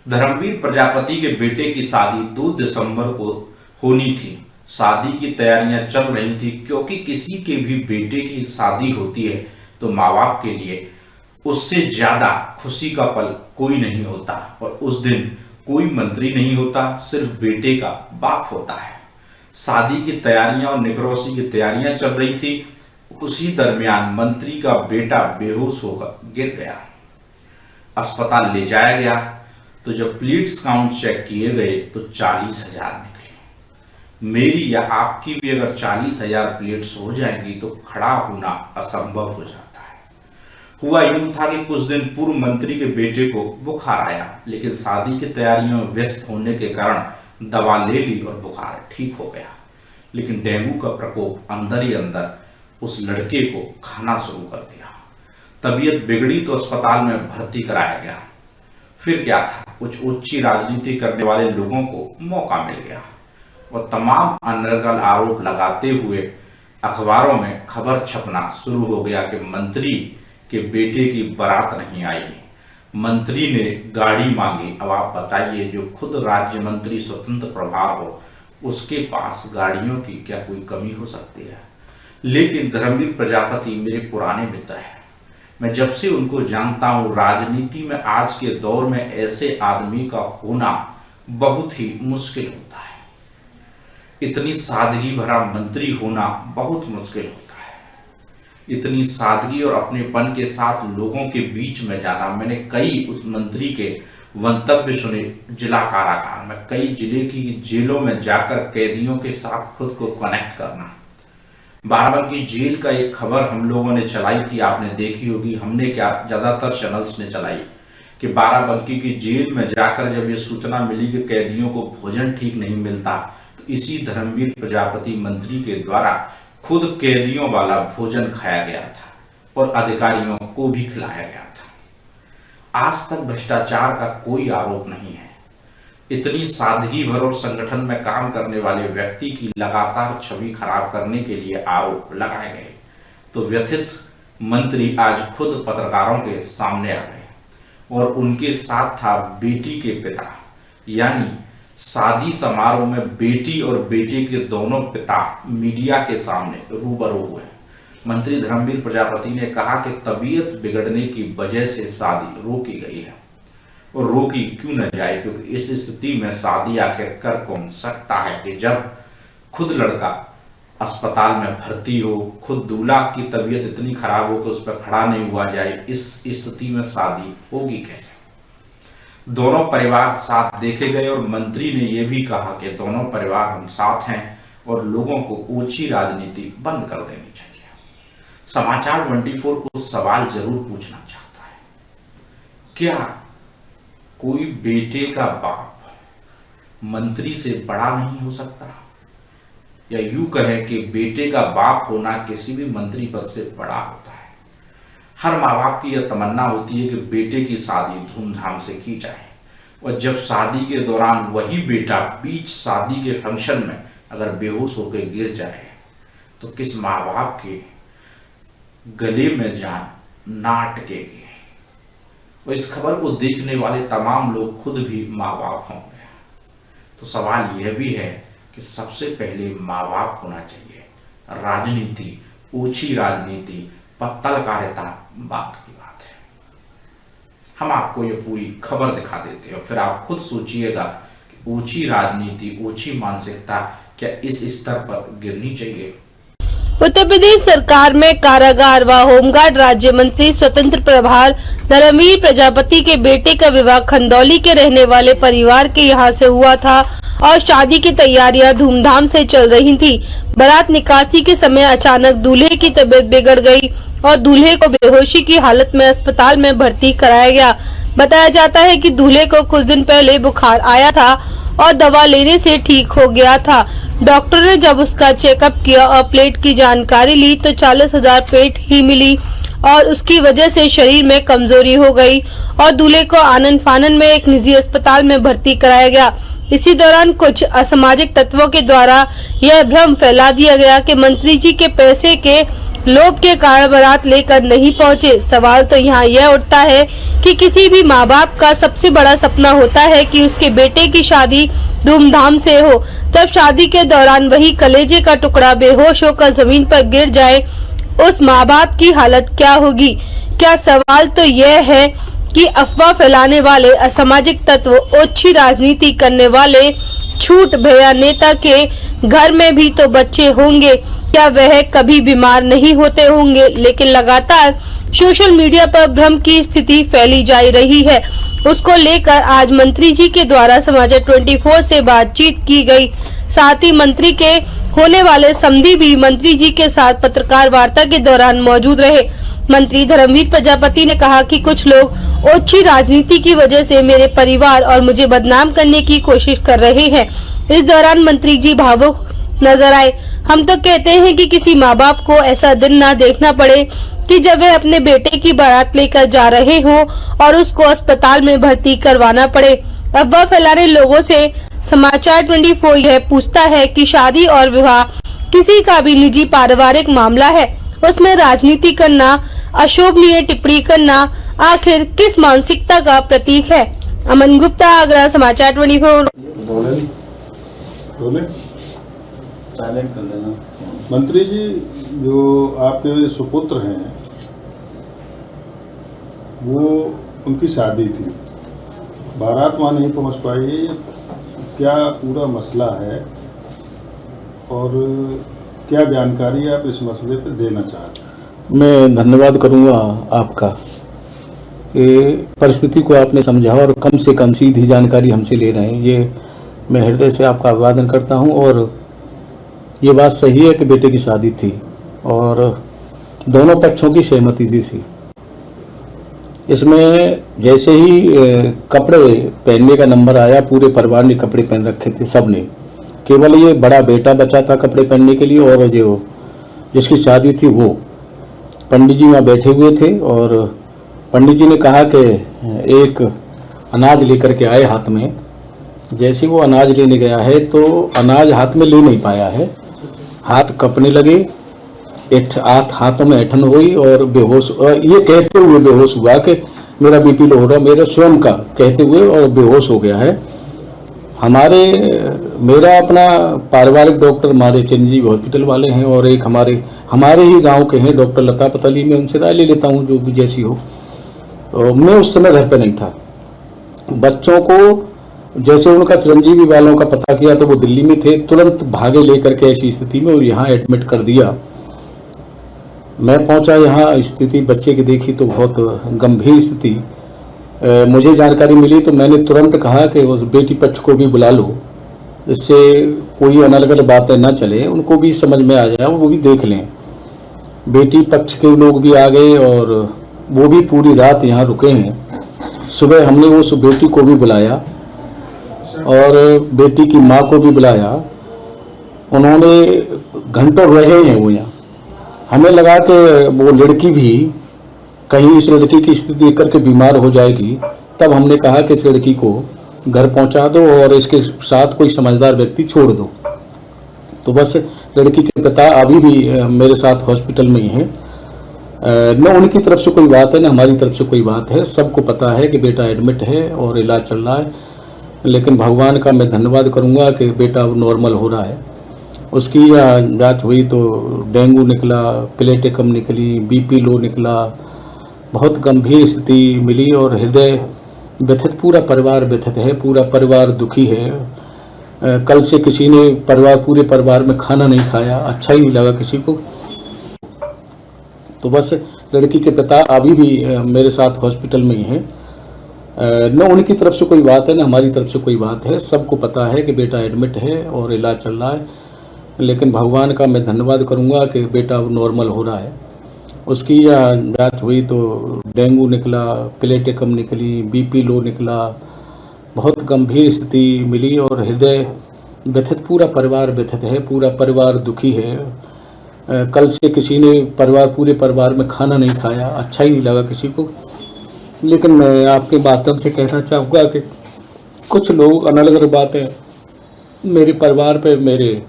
धर्मवीर प्रजापति के बेटे की शादी 2 दिसंबर को होनी थी। शादी की तैयारियां चल रही थी क्योंकि किसी के भी बेटे की शादी होती है तो माँ बाप के लिए उससे ज्यादा खुशी का पल कोई नहीं होता। और उस दिन कोई मंत्री नहीं होता, सिर्फ बेटे का बाप होता है। शादी की तैयारियां और निकरौसी की तैयारियां चल रही थी। उसी दरमियान मंत्री का बेटा बेहोश होकर गिर गया। अस्पताल ले जाया गया तो जब प्लेट्स काउंट चेक किए गए तो 40,000 निकले। मेरी या आपकी भी अगर 40,000 प्लेट्स हो जाएंगी तो खड़ा होना असंभव हो जाता है। हुआ यूं था कि कुछ दिन पूर्व मंत्री के बेटे को बुखार आया, लेकिन शादी की तैयारियों में व्यस्त होने के कारण दवा ले ली और बुखार ठीक हो गया। लेकिन डेंगू का प्रकोप अंदर ही अंदर उस लड़के को खाना शुरू कर दिया। तबीयत बिगड़ी तो अस्पताल में भर्ती कराया गया। फिर क्या था, कुछ ऊंची राजनीति करने वाले लोगों को मौका मिल गया और तमाम अनर्गल आरोप लगाते हुए अखबारों में खबर छपना शुरू हो गया कि मंत्री के बेटे की बारात नहीं आई, मंत्री ने गाड़ी मांगी। अब आप बताइए, जो खुद राज्य मंत्री स्वतंत्र प्रभार हो उसके पास गाड़ियों की क्या कोई कमी हो सकती है। लेकिन धर्मवीर प्रजापति मेरे पुराने मित्र हैं। मैं जब से उनको जानता हूं, राजनीति में आज के दौर में ऐसे आदमी का होना बहुत ही मुश्किल होता है। इतनी सादगी भरा मंत्री होना बहुत मुश्किल होता है। इतनी सादगी और अपनेपन के साथ लोगों के बीच में जाना। मैंने कई उस मंत्री के वक्तव्य सुने जिला कारागार में, कई जिले की जेलों में जाकर कैदियों के साथ खुद को कनेक्ट करना। बाराबंकी जेल का एक खबर हम लोगों ने चलाई थी, आपने देखी होगी। हमने क्या, ज्यादातर चैनल्स ने चलाई कि बाराबंकी की जेल में जाकर जब ये सूचना मिली कि कैदियों को भोजन ठीक नहीं मिलता तो इसी धर्मवीर प्रजापति मंत्री के द्वारा खुद कैदियों वाला भोजन खाया गया था और अधिकारियों को भी खिलाया गया था। आज तक भ्रष्टाचार का कोई आरोप नहीं है। इतनी सादगी भर और संगठन में काम करने वाले व्यक्ति की लगातार छवि खराब करने के लिए आरोप लगाए गए तो व्यथित मंत्री आज खुद पत्रकारों के सामने आ गए और उनके साथ था बेटी के पिता। यानी शादी समारोह में बेटी और बेटे के दोनों पिता मीडिया के सामने रूबरू हुए। मंत्री धर्मवीर प्रजापति ने कहा कि तबीयत बिगड़ने की वजह से शादी रोकी गई है और रोकी क्यों न जाए, क्योंकि इस स्थिति में शादी आखिर कर कौन सकता है कि जब खुद लड़का अस्पताल में भर्ती हो, खुद दूल्हा की तबीयत इतनी खराब हो कि उस पर खड़ा नहीं हुआ जाए। इस स्थिति में शादी होगी कैसे। दोनों परिवार साथ देखे गए और मंत्री ने यह भी कहा कि दोनों परिवार हम साथ हैं और लोगों को ऊंची राजनीति बंद कर देनी चाहिए। समाचार 24 को सवाल जरूर पूछना चाहता है, क्या कोई बेटे का बाप मंत्री से बड़ा नहीं हो सकता, या यूं कहें कि बेटे का बाप होना किसी भी मंत्री पद से बड़ा होता है। हर माँ बाप की यह तमन्ना होती है कि बेटे की शादी धूमधाम से की जाए और जब शादी के दौरान वही बेटा बीच शादी के फंक्शन में अगर बेहोश होकर गिर जाए तो किस माँ बाप के गले में जान ना अटकेगी। और इस खबर को देखने वाले तमाम लोग खुद भी माँ बाप होंगे। तो सवाल यह भी है कि सबसे पहले माँ बाप होना चाहिए। राजनीति, ऊंची राजनीति, पत्रकारिता बात की बात है। हम आपको ये पूरी खबर दिखा देते हैं और फिर आप खुद सोचिएगा कि ऊंची राजनीति, ऊंची मानसिकता क्या इस स्तर पर गिरनी चाहिए। उत्तर प्रदेश सरकार में कारागार व होमगार्ड राज्य मंत्री स्वतंत्र प्रभार धर्मवीर प्रजापति के बेटे का विवाह खंदौली के रहने वाले परिवार के यहां से हुआ था और शादी की तैयारियां धूमधाम से चल रही थी। बारात निकासी के समय अचानक दूल्हे की तबीयत बिगड़ गई और दूल्हे को बेहोशी की हालत में अस्पताल में भर्ती कराया गया। बताया जाता है कि दूल्हे को कुछ दिन पहले बुखार आया था और दवा लेने से ठीक हो गया था। डॉक्टर ने जब उसका चेकअप किया और प्लेट की जानकारी ली तो 40,000 प्लेट ही मिली और उसकी वजह से शरीर में कमजोरी हो गई और दूल्हे को आनन फानन में एक निजी अस्पताल में भर्ती कराया गया। इसी दौरान कुछ असामाजिक तत्वों के द्वारा यह भ्रम फैला दिया गया कि मंत्री जी के पैसे के लोभ के कारण बारात लेकर नहीं पहुंचे। सवाल तो यहाँ यह उठता है कि किसी भी माँ बाप का सबसे बड़ा सपना होता है कि उसके बेटे की शादी धूमधाम से हो। तब शादी के दौरान वही कलेजे का टुकड़ा बेहोश होकर जमीन पर गिर जाए, उस माँ बाप की हालत क्या होगी। क्या सवाल तो यह है कि अफवाह फैलाने वाले असामाजिक तत्व, ओछी राजनीति करने वाले छूट भैया नेता के घर में भी तो बच्चे होंगे, क्या वह कभी बीमार नहीं होते होंगे। लेकिन लगातार सोशल मीडिया पर भ्रम की स्थिति फैली जा रही है। उसको लेकर आज मंत्री जी के द्वारा समाचार 24 से बातचीत की गई। साथ ही मंत्री के होने वाले समधी भी मंत्री जी के साथ पत्रकार वार्ता के दौरान मौजूद रहे। मंत्री धर्मवीर प्रजापति ने कहा कि कुछ लोग ओछी राजनीति की वजह से मेरे परिवार और मुझे बदनाम करने की कोशिश कर रहे हैं। इस दौरान मंत्री जी भावुक नजर आए। हम तो कहते हैं कि किसी माँ बाप को ऐसा दिन ना देखना पड़े कि जब वह अपने बेटे की बारात लेकर जा रहे हों और उसको अस्पताल में भर्ती करवाना पड़े। अफवाह फैलाने लोगों से समाचार 24 यह पूछता है कि शादी और विवाह किसी का भी निजी पारिवारिक मामला है, उसमें राजनीति करना, अशोभनीय टिप्पणी करना आखिर किस मानसिकता का प्रतीक है। अमन गुप्ता, आगरा, समाचार 24। साइलेंट कर देना। मंत्री जी, जो आपके सुपुत्र हैं वो उनकी शादी थी, बारात वहाँ नहीं पहुँच पाई, क्या पूरा मसला है और क्या जानकारी आप इस मसले पर देना चाहते हैं? मैं धन्यवाद करूंगा आपका कि परिस्थिति को आपने समझा और कम से कम सीधी जानकारी हमसे ले रहे हैं। ये मैं हृदय से आपका अभिवादन करता हूं। और ये बात सही है कि बेटे की शादी थी और दोनों पक्षों की सहमति थी। इसमें जैसे ही कपड़े पहनने का नंबर आया, पूरे परिवार ने कपड़े पहन रखे थे, सब ने। केवल ये बड़ा बेटा बचा था कपड़े पहनने के लिए, और जो जिसकी शादी थी वो पंडित जी वहाँ बैठे हुए थे। और पंडित जी ने कहा कि एक अनाज लेकर के आए हाथ में। जैसे वो अनाज लेने गया है तो अनाज हाथ में ले नहीं पाया है, हाथ कँपने लगे, हाथों में ऐठन हुई और बेहोश, ये कहते हुए बेहोश हुआ कि मेरा बीपी लो हो रहा, मेरे स्वयं का कहते हुए, और बेहोश हो गया है। मेरा अपना पारिवारिक डॉक्टर हमारे चिरंजीवी हॉस्पिटल वाले हैं और एक हमारे ही गांव के हैं डॉक्टर लता पतली, में उनसे राय ले लेता हूं जो भी जैसी हो। मैं उस समय घर पे नहीं था। बच्चों को जैसे उनका चिरंजीवी वालों का पता किया तो वो दिल्ली में थे, तुरंत भागे लेकर के ऐसी स्थिति में और यहाँ एडमिट कर दिया। मैं पहुंचा यहाँ, स्थिति बच्चे की देखी तो बहुत गंभीर स्थिति। मुझे जानकारी मिली तो मैंने तुरंत कहा कि उस बेटी पक्ष को भी बुला लो, इससे कोई अनर्गल बातें ना चले, उनको भी समझ में आ जाए, वो भी देख लें। बेटी पक्ष के लोग भी आ गए और वो भी पूरी रात यहाँ रुके हैं। सुबह हमने उस बेटी को भी बुलाया और बेटी की माँ को भी बुलाया। उन्होंने घंटों रहे हैं वो यहाँ। हमें लगा कि वो लड़की भी कहीं इस लड़की की स्थिति देख करके बीमार हो जाएगी, तब हमने कहा कि इस लड़की को घर पहुंचा दो और इसके साथ कोई समझदार व्यक्ति छोड़ दो। तो बस लड़की के पिता अभी भी मेरे साथ हॉस्पिटल में ही हैं। न उनकी तरफ से कोई बात है न हमारी तरफ से कोई बात है। सबको पता है कि बेटा एडमिट है और इलाज चल रहा है, लेकिन भगवान का मैं धन्यवाद करूंगा कि बेटा अब नॉर्मल हो रहा है। उसकी जांच हुई तो डेंगू निकला, प्लेटें कम निकली, बीपी लो निकला, बहुत गंभीर स्थिति मिली और हृदय व्यथित, पूरा परिवार व्यथित है, पूरा परिवार दुखी है। कल से किसी ने पूरे परिवार में खाना नहीं खाया, अच्छा ही नहीं लगा किसी को। तो बस लड़की के पिता अभी भी मेरे साथ हॉस्पिटल में ही हैं। न उनकी तरफ से कोई बात है न हमारी तरफ से कोई बात है। सबको पता है कि बेटा एडमिट है और इलाज चल रहा है, लेकिन भगवान का मैं धन्यवाद करूंगा कि बेटा अब नॉर्मल हो रहा है। उसकी जांच हुई तो डेंगू निकला, प्लेटें कम निकली, बीपी लो निकला, बहुत गंभीर स्थिति मिली और हृदय व्यथित, पूरा परिवार व्यथित है, पूरा परिवार दुखी है। कल से किसी ने पूरे परिवार में खाना नहीं खाया, अच्छा ही नहीं लगा किसी को। लेकिन मैं आपके माध्यम से कहना चाहूँगा कि कुछ लोग अनर्गल बातें मेरे परिवार पे, मेरे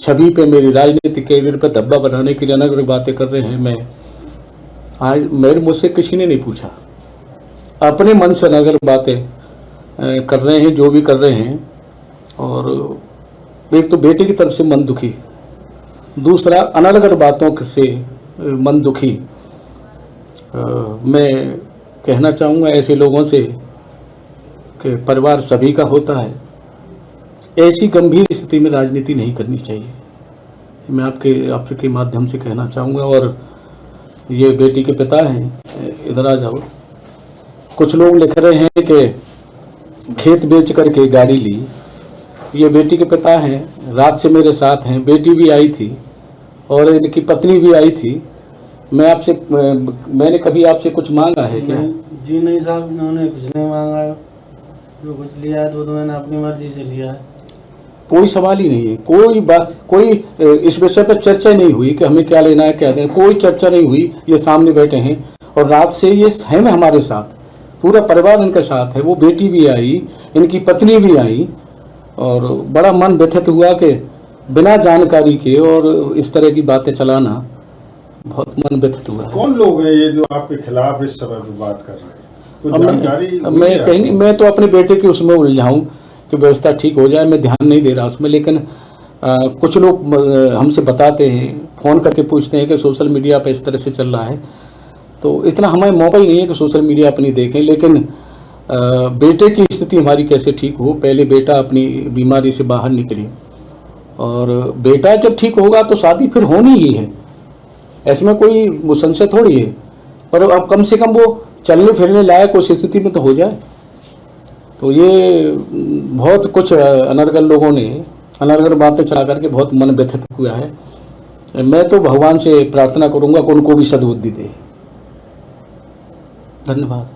छवि पे, मेरी राजनीतिक कैरियर पे धब्बा बनाने के लिए अलग अलग बातें कर रहे हैं। मैं आज मेरे मुझसे किसी ने नहीं पूछा, अपने मन से अलग अलग बातें कर रहे हैं जो भी कर रहे हैं। और एक तो बेटे की तरफ से मन दुखी, दूसरा अलग अलग बातों से मन दुखी। मैं कहना चाहूँगा ऐसे लोगों से कि परिवार सभी का होता है, ऐसी गंभीर स्थिति में राजनीति नहीं करनी चाहिए, मैं आपके माध्यम से कहना चाहूँगा। और ये बेटी के पिता हैं, इधर आ जाओ। कुछ लोग लिख रहे हैं कि खेत बेच करके गाड़ी ली। ये बेटी के पिता हैं, रात से मेरे साथ हैं, बेटी भी आई थी और इनकी पत्नी भी आई थी। मैंने कभी आपसे कुछ मांगा है क्या? जी नहीं साहब, इन्होंने कुछ नहीं मांगा है। जो कुछ लिया है तो मैंने अपनी मर्जी से लिया है। कोई सवाल ही नहीं है, कोई बात, कोई इस विषय पर चर्चा नहीं हुई कि हमें क्या लेना है क्या देना, कोई चर्चा नहीं हुई। ये सामने बैठे हैं और रात से ये है हमारे साथ, पूरा परिवार इनके साथ है। वो बेटी भी आई, इनकी पत्नी भी आई और बड़ा मन व्यथित हुआ कि बिना जानकारी के और इस तरह की बातें चलाना बहुत मन व्यथित हुआ है। कौन लोग हैं ये जो आपके खिलाफ इस समय पे बात कर रहे हैं? कुछ जानकारी? मैं तो अपने बेटे की उसमें उलझाऊं कि व्यवस्था ठीक हो जाए, मैं ध्यान नहीं दे रहा उसमें। लेकिन कुछ लोग हमसे बताते हैं, फ़ोन करके पूछते हैं कि सोशल मीडिया पे इस तरह से चल रहा है। तो इतना हमें मौका ही नहीं है कि सोशल मीडिया अपनी देखें। लेकिन बेटे की स्थिति हमारी कैसे ठीक हो, पहले बेटा अपनी बीमारी से बाहर निकले और बेटा जब ठीक होगा तो शादी फिर होनी ही है, ऐसे में कोई वो संशय थोड़ी है। पर अब कम से कम वो चलने फिरने लायक उस स्थिति में तो हो जाए। तो ये बहुत कुछ अनर्गल लोगों ने अनर्गल बातें चला करके बहुत मन व्यथित हुआ है। मैं तो भगवान से प्रार्थना करूंगा कि उनको भी सद्बुद्धि दे। धन्यवाद।